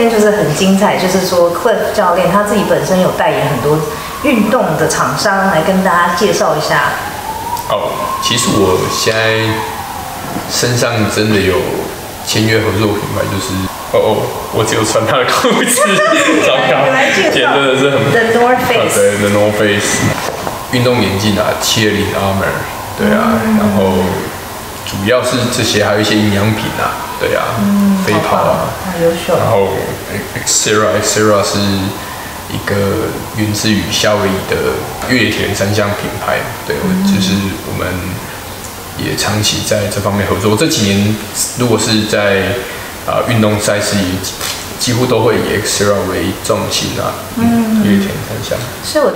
边就是很精彩，就是说 Cliff 教练他自己本身有代言很多运动的厂商，来跟大家介绍一下。其实我现在身上真的有签约合作品牌，就是我只有穿他的裤子，糟糕，真的是很 The North Face， 对 The North Face， 运动眼镜啊，Cheerleading Armor， 对啊，然后主要是这些，还有一些营养品啊，对啊，飞跑啊，优秀。然后 Xterra 是一个源自于夏威夷的越田3项品牌，对，就是我们也长期在这方面合作。这几年如果是在运动赛事，也几乎都会以 Xterra 为重心啊，越田3项。是我。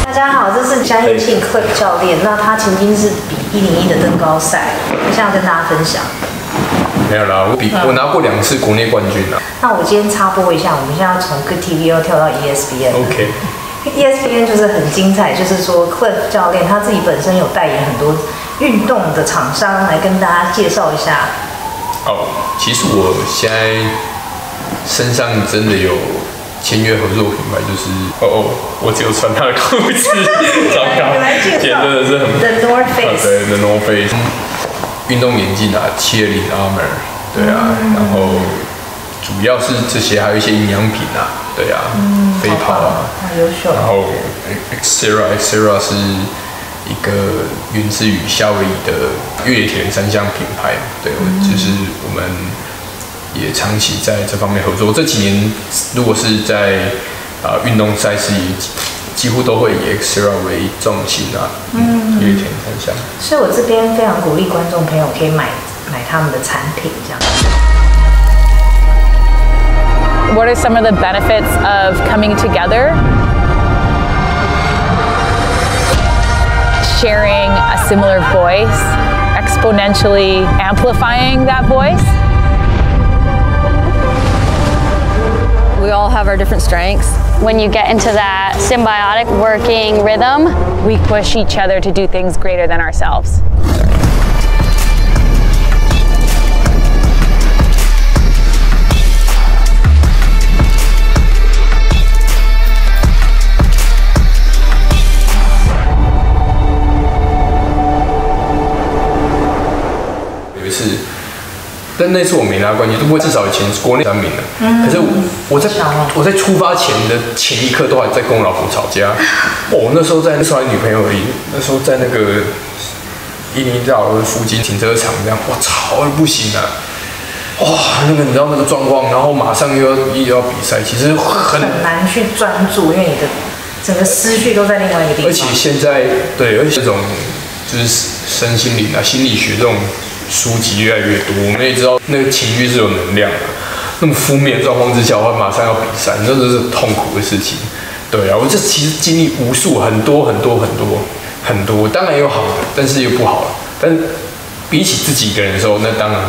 大家好，这是江一庆 Cliff 教练。那他曾经是比101的登高赛，我现在要跟大家分享。没有啦，我拿过2次国内冠军啦。那我今天插播一下，我们现在要从 Good TV 要跳到 ESPN。OK。ESPN 就是很精彩，就是说 Cliff 教练他自己本身有代言很多运动的厂商，来跟大家介绍一下。其实我现在身上真的有签约合作品牌，就是我只有穿他的裤子，糟糕，真的是很 The North Face， 对 The North Face， 运动眼镜啊，Cheerleading Armor， 对啊，然后主要是这些，还有一些营养品啊，对啊，飞跑啊，优秀。然后 Xterra 是一个源自于夏威夷的越田3项品牌，对，就是我们也长期在这方面合作。这几年如果是在运动赛事，也几乎都会以 Xterra 为重心啊，越田3项。所以我这边非常鼓励观众朋友可以买他们的产品，这样。What are some of the benefits of coming together? Sharing a similar voice, exponentially amplifying that voice. We all have our different strengths. When you get into that symbiotic working rhythm, we push each other to do things greater than ourselves.但那次我没拿冠军，不过至少以前国内3名了。可是我在出发前的前一刻都还在跟我老婆吵架。那时候还女朋友而已，那时候在那个101大楼附近停车场这样，吵得不行啊！那个你知道那个状况，然后马上又要比赛，其实很难去专注，因为你的整个思绪都在另外一个地方。而且现在而且这种就是身心灵啊、心理学这种书籍越来越多，我们也知道那个情绪是有能量的。那么负面状况之下，我马上要比赛，真的是痛苦的事情。对啊，我这其实经历无数很多，当然有好的，但是又不好了。但比起自己一个人的时候，那当然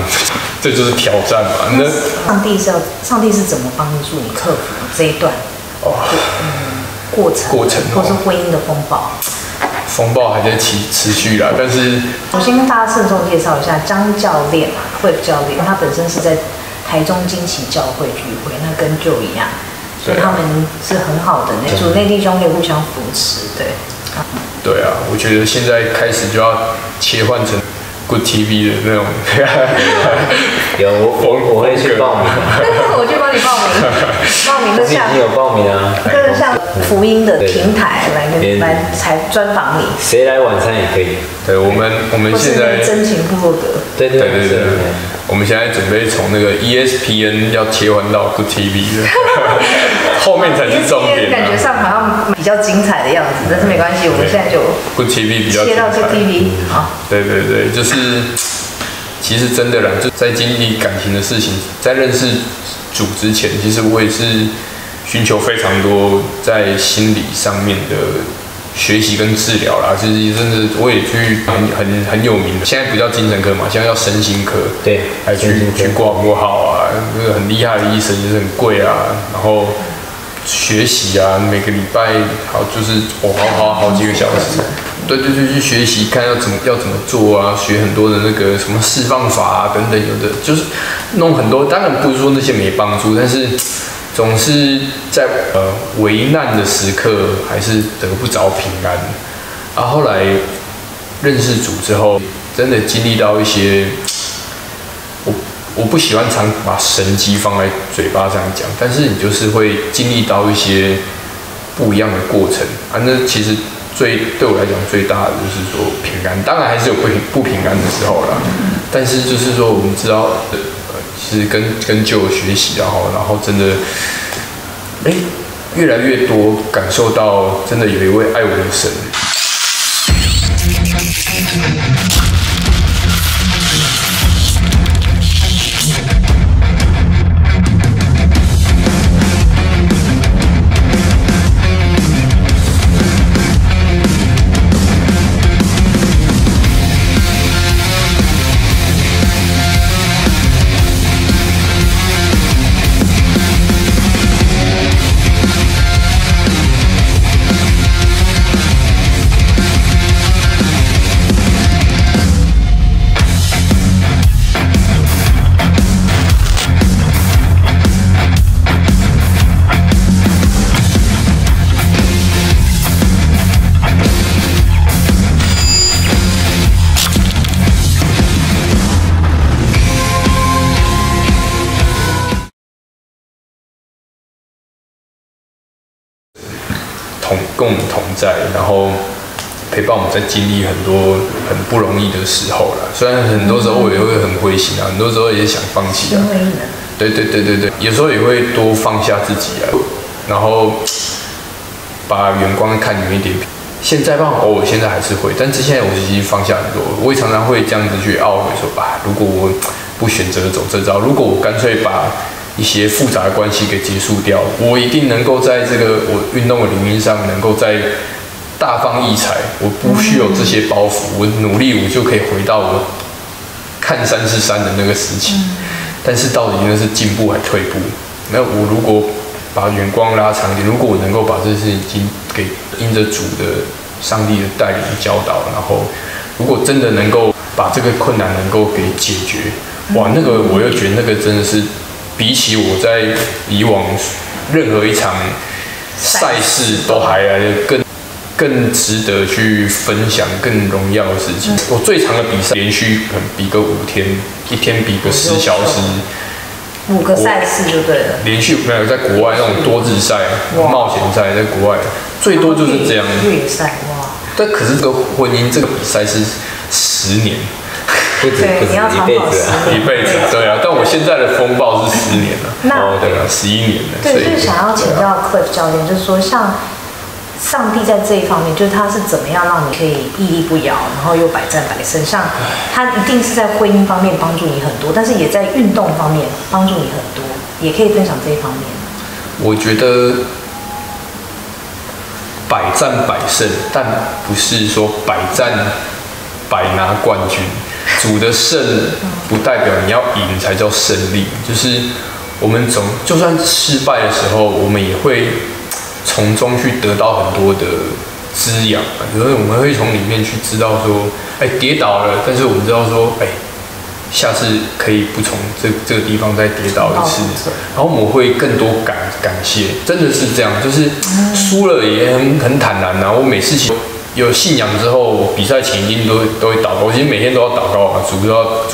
这就是挑战嘛。那上帝是怎么帮助你克服这一段过程，或是婚姻的风暴？风暴还在持续啦，但是我先跟大家慎重介绍一下张教练Cliff 教练，他本身是在台中惊奇教会聚会，那跟Joe一样，所以他们是很好的主内弟兄可以互相扶持，对。对啊，我觉得现在开始就要切换成 Good TV 的那种。我会去报名。我去帮你报名就像已经有报名啊。就是像福音的平台来才专访你。谁来晚餐也可以。对，我们现在真情部落格。对。我们现在准备从那个 ESPN 要切换到 Good TV 的。后面才是重点、啊。感觉上好像比较精彩的样子，但是没关系，我们现在就 Good TV 比较切到 Good TV 好。对对对，就是其实真的啦，就在经历感情的事情，在认识主之前，其实我也是寻求非常多在心理上面的学习跟治疗啦。其实真的我也去很有名的，现在不叫精神科嘛，现在叫身心科。对，还去挂过号啊，那个很厉害的医生也是很贵啊，然后学习啊，每个礼拜就是花好几个小时。对，去学习看要怎么做啊，学很多的那个什么释放法啊等等，有的就是弄很多。当然不是说那些没帮助，但是总是在危难的时刻还是得不着平安。啊，后来认识主之后，真的经历到一些，我不喜欢常把神迹放在嘴巴上讲，但是你就是会经历到一些不一样的过程啊。那其实对我来讲最大的就是说平安，当然还是有不平安的时候啦。但是就是说我们知道，其实跟旧学习，然后真的，越来越多感受到真的有一位爱我的神。跟我们同在，然后陪伴我们在经历很多很不容易的时候啦。虽然很多时候我也会很灰心啊，很多时候也想放弃啊。对，有时候也会多放下自己啊，然后把眼光看远一点。现在偶尔现在还是会，但是现在我已经放下很多。我也常常会这样子去懊悔说如果我不选择走这招，如果我干脆把一些复杂的关系给结束掉，我一定能够在这个我运动的领域上能够在大放异彩。我不需要这些包袱，我努力我就可以回到我看山是山的那个时期。但是到底那是进步还退步？那我如果把眼光拉长一点，如果我能够把这事情给因着主的上帝的带领教导，然后如果真的能够把这个困难能够给解决，哇，那个我又觉得那个真的是。比起我在以往任何一场赛事都还来的更值得去分享、更荣耀的事情。我最长的比赛连续比个5天，一天比个10小时，5个赛事就对了。连续没有在国外那种多日赛、冒险赛，在国外最多就是这样。越野赛哇！但可是这个婚姻这个比赛是10年。不止一辈子啊，一辈子，对啊。但我现在的风暴是10年了，对啊，11年了。对，就是想要请教 Cliff 教练，就是说，像上帝在这一方面，就是他是怎么样让你可以屹立不摇，然后又百战百胜？像他一定是在婚姻方面帮助你很多，但是也在运动方面帮助你很多，也可以分享这一方面。我觉得百战百胜，但不是说百战百拿冠军。主的胜不代表你要赢才叫胜利，就是我们就算失败的时候，我们也会从中去得到很多的滋养，因为我们会从里面去知道说，跌倒了，但是我们知道说，下次可以不从这个地方再跌倒一次，然后我们会更多感谢，真的是这样，就是输了也很坦然啊。我每次有信仰之后，比赛前一定都会祷告。我其实每天都要祷告嘛，主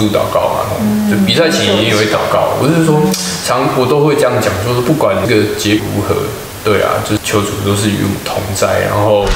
祷告嘛。就比赛前一定也会祷告。我是说，我都会这样讲，就是不管这个结果如何，对啊，就是求主都是与我们同在，然后。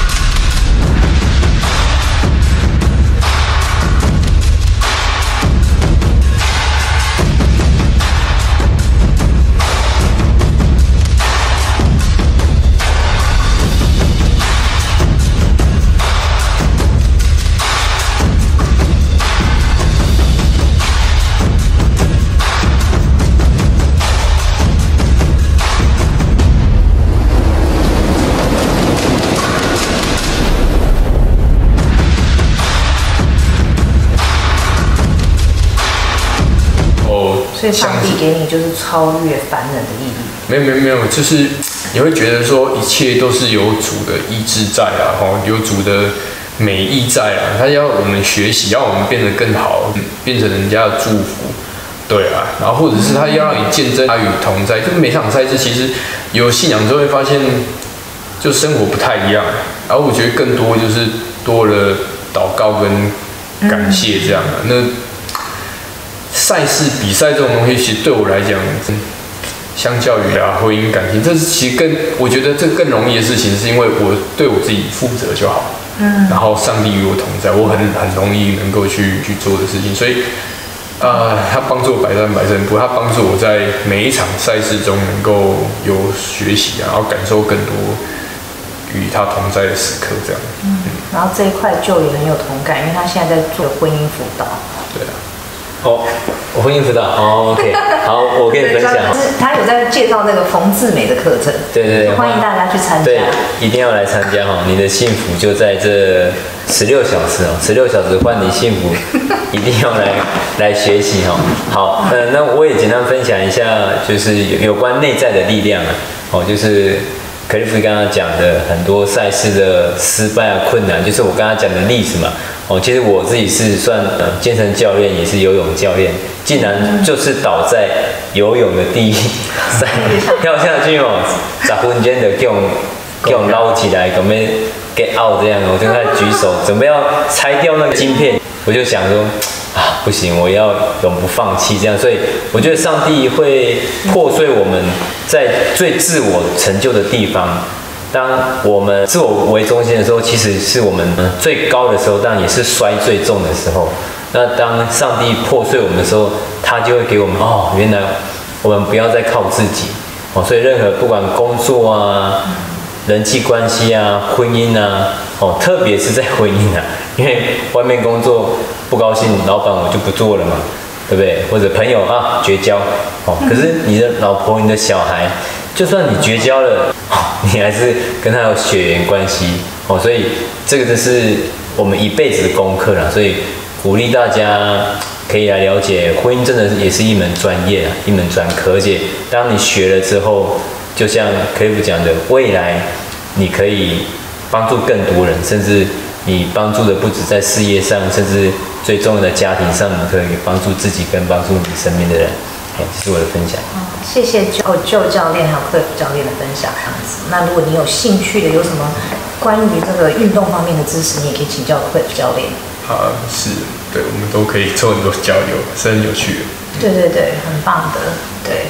所以上帝给你就是超越凡人的意义。没有，就是你会觉得说一切都是有主的意志在啊，有主的美意在啊，他要我们学习，要我们变得更好，变成人家的祝福。对啊，然后或者是他要让你见证他与同在，就每场赛事其实有信仰之后会发现，就生活不太一样。然后我觉得更多就是多了祷告跟感谢这样那赛事比赛这种东西，其实对我来讲，相较于婚姻感情，这是其实我觉得这更容易的事情，是因为我对我自己负责就好。然后上帝与我同在，我很容易能够去做的事情，所以。他帮助我百战百胜，不过他帮助我在每一场赛事中能够有学习然后感受更多与他同在的时刻，这样。然后这一块就也很有同感，因为他现在在做婚姻辅导。对啊。我婚姻辅导，OK， 好，我可以分享。他有在介绍那个冯志美的课程，对，欢迎大家去参加。对，一定要来参加哈！你的幸福就在这16小时哦，16小时换你幸福，一定要来学习哈。好，那我也简单分享一下，就是有关内在的力量啊，就是克利夫刚刚讲的很多赛事的失败困难，就是我刚刚讲的例子嘛。其实我自己是算健身教练，也是游泳教练，竟然就是倒在游泳的第一赛，跳下去10分钟就给我捞起来，准备 get out 这样，我就在举手，准备要拆掉那个晶片，我就想说不行，我要永不放弃这样，所以我觉得上帝会破碎我们在最自我成就的地方。当我们自我为中心的时候，其实是我们最高的时候，当然也是摔最重的时候。那当上帝破碎我们的时候，他就会给我们原来我们不要再靠自己所以任何不管工作啊、人际关系啊、婚姻啊特别是在婚姻啊，因为外面工作不高兴，老板我就不做了嘛，对不对？或者朋友绝交可是你的老婆、你的小孩，就算你绝交了，你还是跟他有血缘关系所以这个就是我们一辈子的功课啦。所以鼓励大家可以来了解，婚姻真的也是一门专业一门专科，而且当你学了之后，就像克利夫讲的，未来你可以帮助更多人，甚至你帮助的不止在事业上，甚至最重要的家庭上，你可以帮助自己跟帮助你身边的人。这是我的分享。谢谢Joe教练还有克利夫教练的分享。那如果你有兴趣的，有什么关于这个运动方面的知识，你也可以请教克利夫教练。是，对，我们都可以做很多交流，是很有趣的。对，很棒的，对。